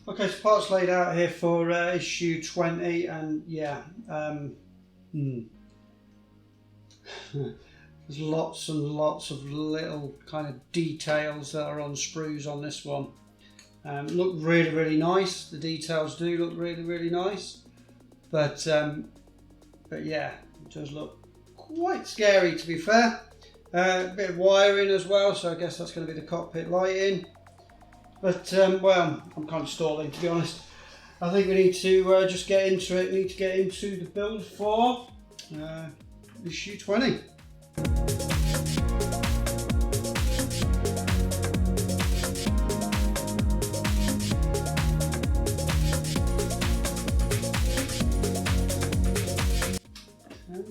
Okay, so parts laid out here for issue 20, and yeah, there's lots and lots of little kind of details that are on sprues on this one. Look really nice. The details do look really nice, but yeah, it does look quite scary, to be fair. A bit of wiring as well, so I guess that's going to be the cockpit lighting. But well, I'm kind of stalling, to be honest. I think we need to just get into it. We need to get into the build for issue 20.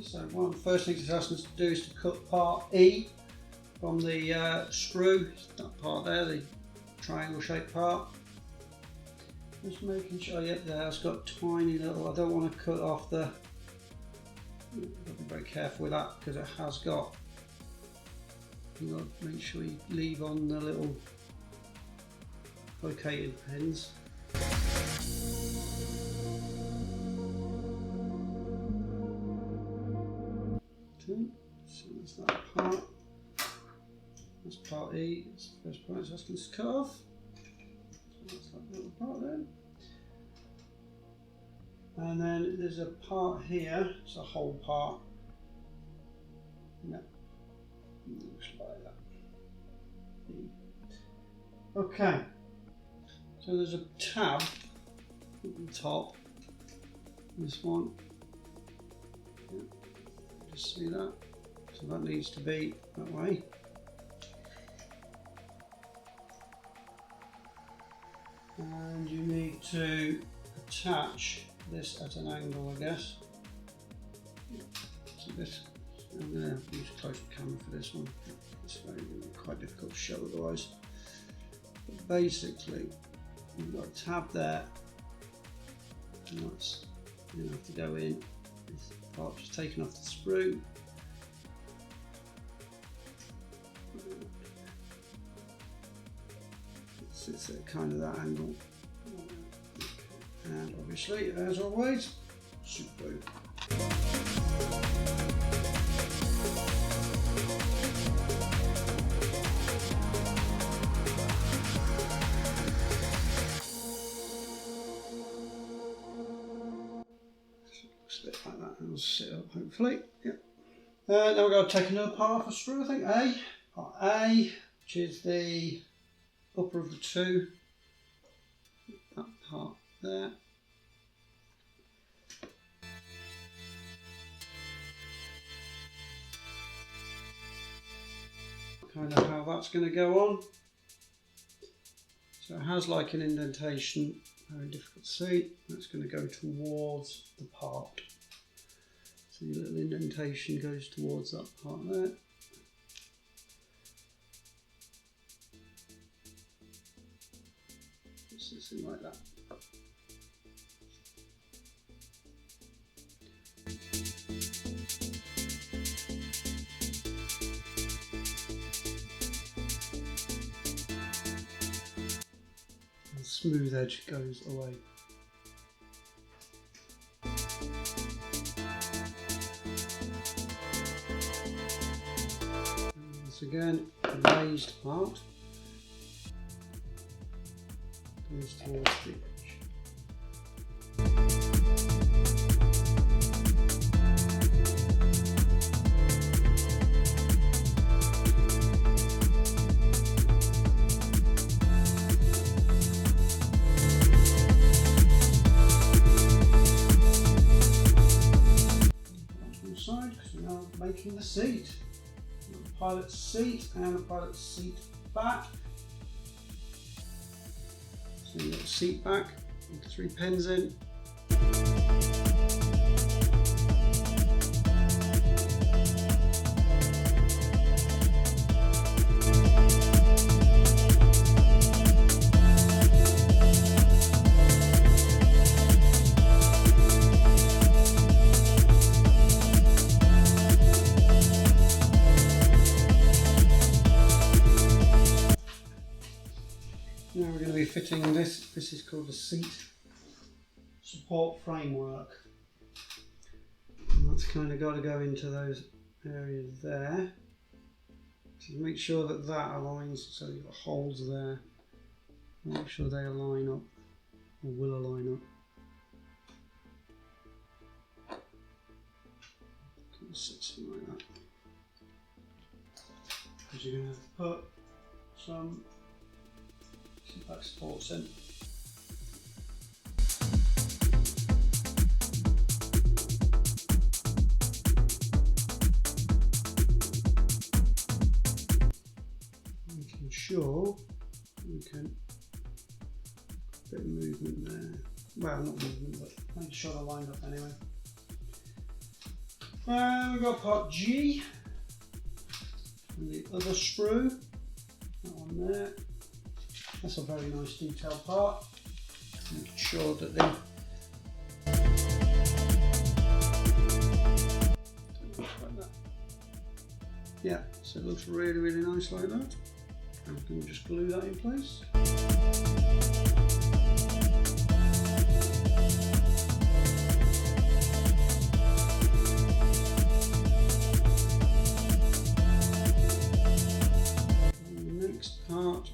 So one of the first things it's asking us to do is to cut part E from the sprue. That part there, the triangle shaped part. Just making sure, yep, there it's got tiny little, I don't want to cut off the, I've got to be very careful with that because it has got, you've got to make sure you leave on the little locating pins. Okay, so that's that part. That's part E, that's the first part it's asking us to cut off. So that's that little part there. And then there's a part here, it's a whole part. No, looks like that. Okay, so there's a tab at the top. This one. Yeah. Just see that, so that needs to be that way. And you need to attach this at an angle, I guess. So this, I'm going to have to use a close camera for this one. It's going to be quite difficult to show otherwise. But basically, you've got a tab there, and that's going to have to go in. This part just taken off the sprue. It sits at kind of that angle. And obviously, as always, super glue. Looks a bit like that, and it'll sit up hopefully. Yep. Now we're going to take another part off a sprue, I think. Part A, which is the upper of the two. That part there. Kind of how that's going to go on. So it has like an indentation, very difficult to see. That's going to go towards the part. So your little indentation goes towards that part there. Something like that. The smooth edge goes away. And once again, the raised part goes towards the edge. Side, because we're now making the seat. The pilot's seat and the pilot's seat back. So you get the seat back, with 3 pins in. Now we're going to be fitting this this is called the seat support framework. And that's kind of got to go into those areas there. So make sure that that aligns, so you've got holes there. Make sure they align up, or will align up. Sit something like that. Because you're going to put some back supports in. Making sure we can a bit of movement there. Well, not movement, but make sure they're lined up anyway. We've got part G and the other sprue, that one there. That's a very nice detailed part. Make sure that they like that. Yeah, so it looks really, really nice like that. And we can just glue that in place.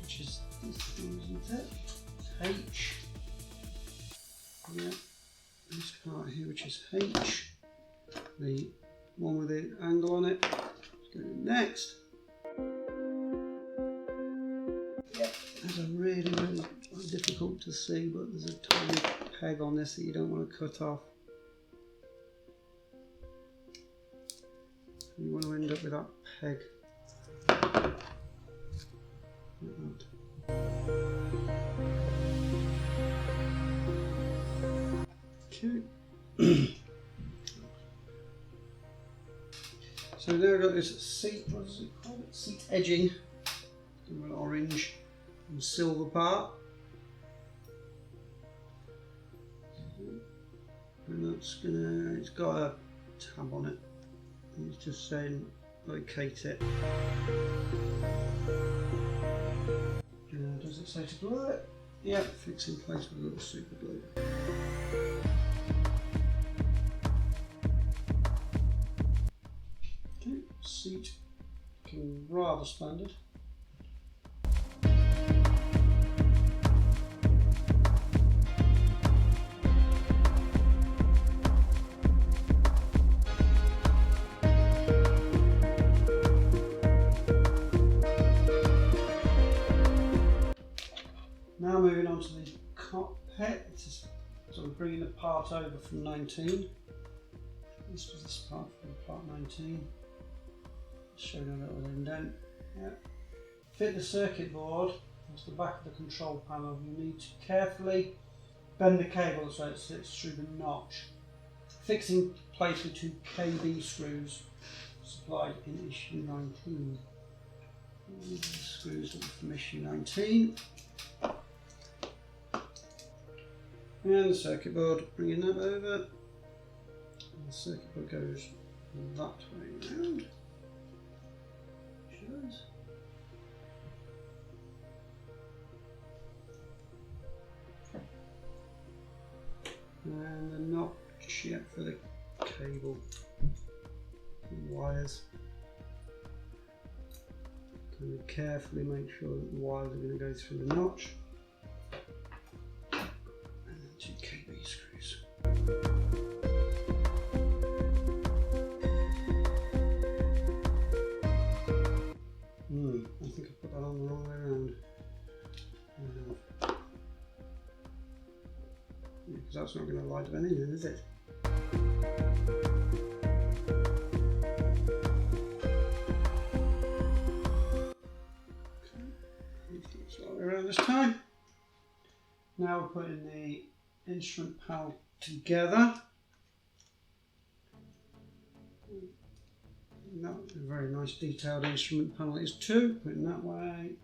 Which is this thing, isn't it? H. Yeah, this part here, which is H. The one with the angle on it. Let's go in next. Yeah, there's a really, really difficult to see, but there's a tiny peg on this that you don't want to cut off. You want to end up with that peg. Okay. So now we've got this seat, what is it called? Seat edging. An orange and silver part. And that's gonna, it's got a tab on it. And it's just saying locate it. Does it say to glue it? Yeah, fix in place with a little super glue. Okay, seat looking rather splendid. Now moving on to the cockpit. So we're bringing the part over from 19. This was this part from part 19. Showing a little indent. Yeah. Fit the circuit board into the back of the control panel. You need to carefully bend the cable so it sits through the notch. Fix in place with 2 KB screws supplied in issue 19. These are the screws that were from issue 19. And the circuit board, bringing that over. And the circuit board goes that way round. Shows. And the notch yet for the cable and wires. Kind of carefully make sure that the wires are going to go through the notch. 2 KB screws. I think I put that on the wrong way around. Because that's not going to lie to anything, is it? Okay, it's all the way around this time. Now we're putting the instrument panel together. That's a very nice detailed instrument panel is too, put it that way.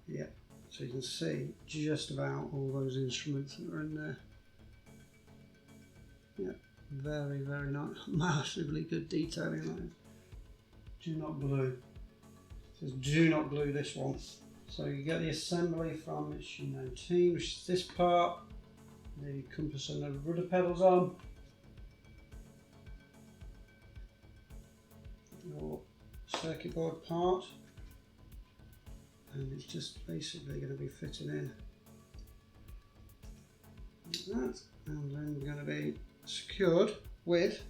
Yeah, so you can see just about all those instruments that are in there. Yeah, very, very nice, massively good detailing there. do not glue. It says do not glue this one. So you get the assembly from Mk1A, which is this part, the compass and the rudder pedals on, your circuit board part, and it's just basically going to be fitting in like that, and then we're going to be secured with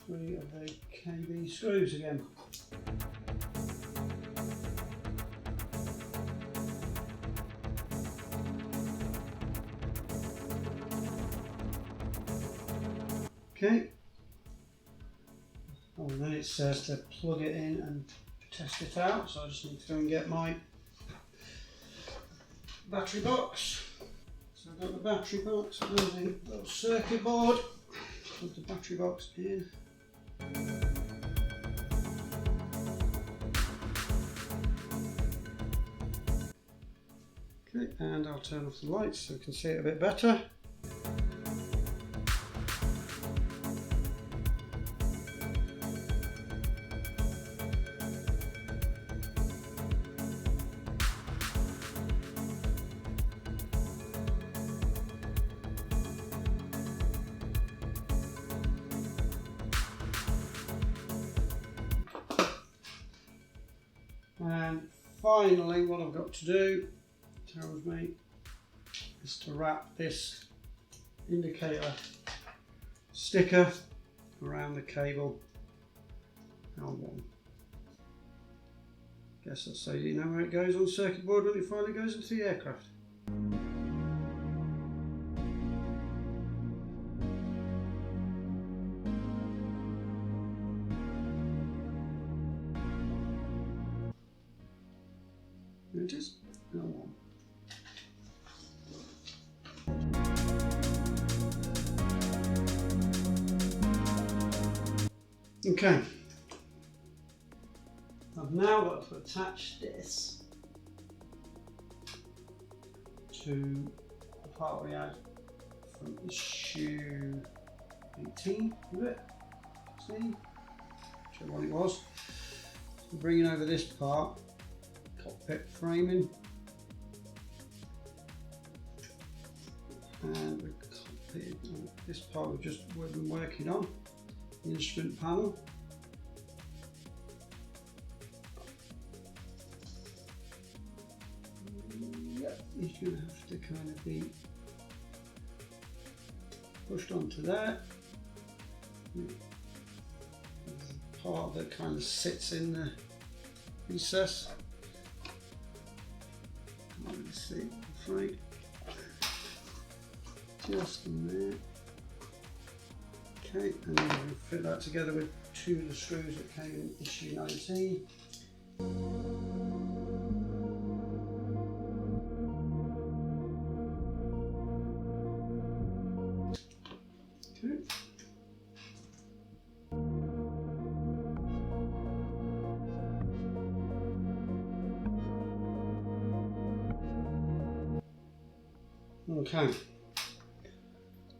3 of the KB screws again. Okay, and then it says to plug it in and test it out, so I just need to go and get my battery box. So I've got the battery box and the little circuit board. Plug the battery box in. Okay, and I'll turn off the lights so we can see it a bit better. And finally, what I've got to do, tells me, is to wrap this indicator sticker around the cable L1. Guess that's so you know where it goes on the circuit board when it finally goes into the aircraft. There it is, L1. Okay, I've now got to attach this to the part we had from issue 18, was it? 16? Whichever one it was. So bringing over this part, cockpit framing, and the cockpit, this part we've been working on, the instrument panel. Yep, it's going to have to kind of be pushed onto there. There's a part that kind of sits in the recess. Let's see, right, just in there. Okay, and then we'll fit that together with 2 of the screws that came in issue 19. Okay,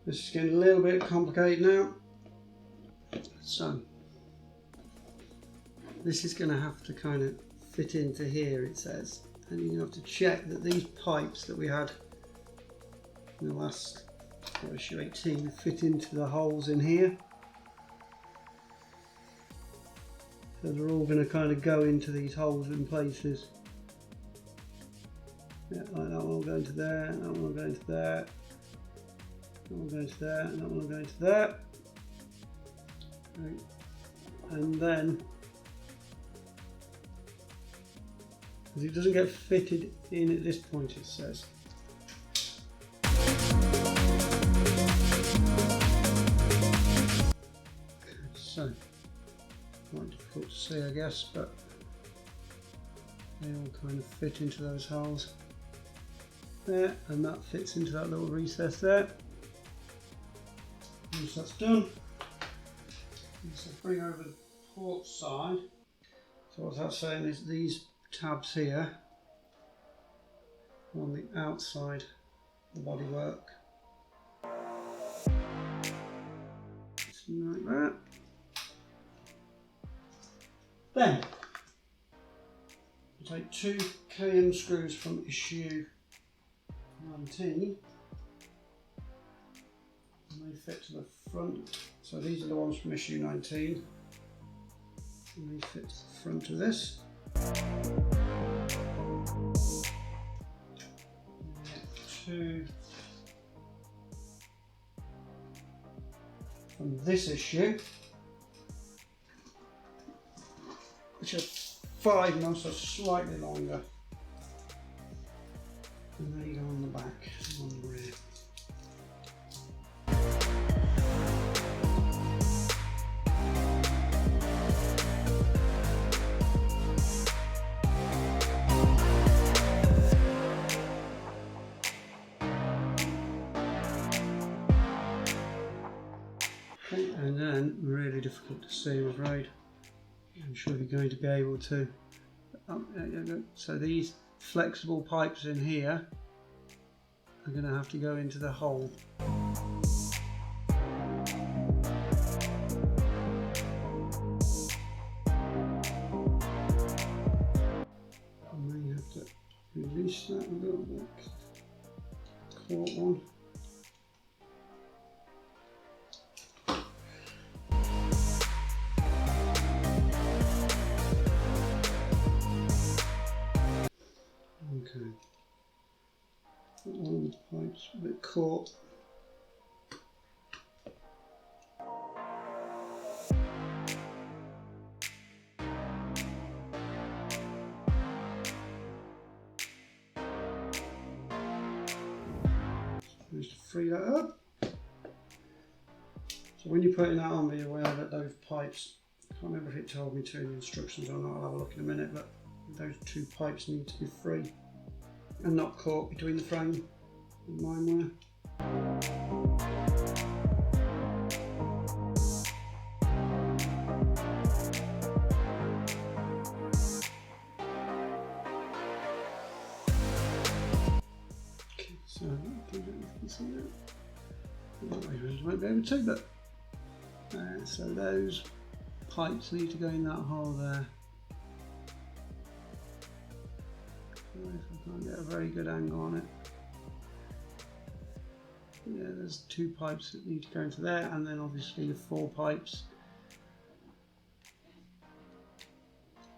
this is getting a little bit complicated now. So this is going to have to kind of fit into here, it says, and you're going to have to check that these pipes that we had in the last issue 18 fit into the holes in here. So they're all going to kind of go into these holes in places. Yeah, like that one will go into there, and that one will go into there, that one will go into there, and that one will go into there. Right. And then, because it doesn't get fitted in at this point, it says. So, quite difficult to see, I guess, but they all kind of fit into those holes there, and that fits into that little recess there. Once that's done, so bring over the port side. So what that's saying is these tabs here on the outside of the bodywork, something like that. Then I take 2 KM screws from issue 19 and they fit to the front. So these are the ones from issue 19 and they fit to the front of this. 2 from this issue, which are 5 mil, so slightly longer, and they go on the back and on the rear. And then, really difficult to see, I'm afraid. I'm sure you're going to be able to. So these flexible pipes in here are going to have to go into the hole. I may have to release that a little bit. Caught one. Okay, one of the pipes a bit caught. Just to free that up. So when you're putting that on, be aware that those pipes, I can't remember if it told me to in the instructions or not, I'll have a look in a minute, but those 2 pipes need to be free and not caught between the frame and mine were. Okay, so I don't think you can see that. Otherwise, won't be able to, but so those pipes need to go in that hole there. If I can't get a very good angle on it. Yeah, there's 2 pipes that need to go into there, and then obviously the 4 pipes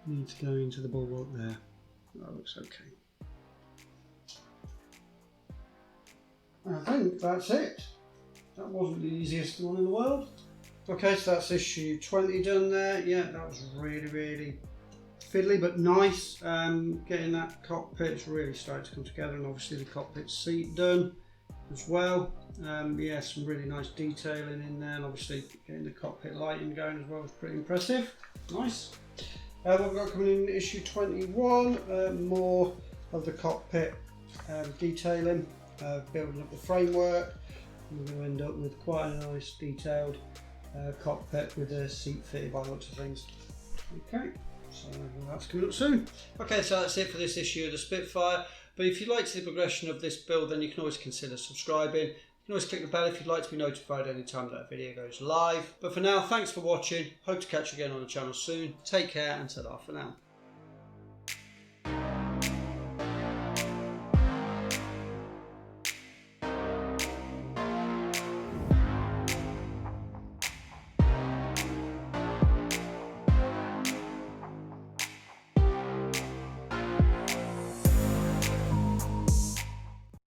need to go into the bulwark there. That looks okay. I think that's it. That wasn't the easiest one in the world. Okay, so that's issue 20 done there. Yeah, that was really fiddly but nice. Getting that cockpit's really started to come together, and obviously the cockpit seat done as well. Yeah, some really nice detailing in there, and obviously getting the cockpit lighting going as well was pretty impressive. Nice. What we've got coming in issue 21, more of the cockpit detailing, building up the framework. We're going to end up with quite a nice detailed cockpit with a seat fitted by the looks of things. Okay. So that's coming up soon. Okay, so that's it for this issue of the Spitfire. But if you like the progression of this build, then you can always consider subscribing. You can always click the bell if you'd like to be notified any time that a video goes live. But for now, thanks for watching. Hope to catch you again on the channel soon. Take care and ta-ra for now.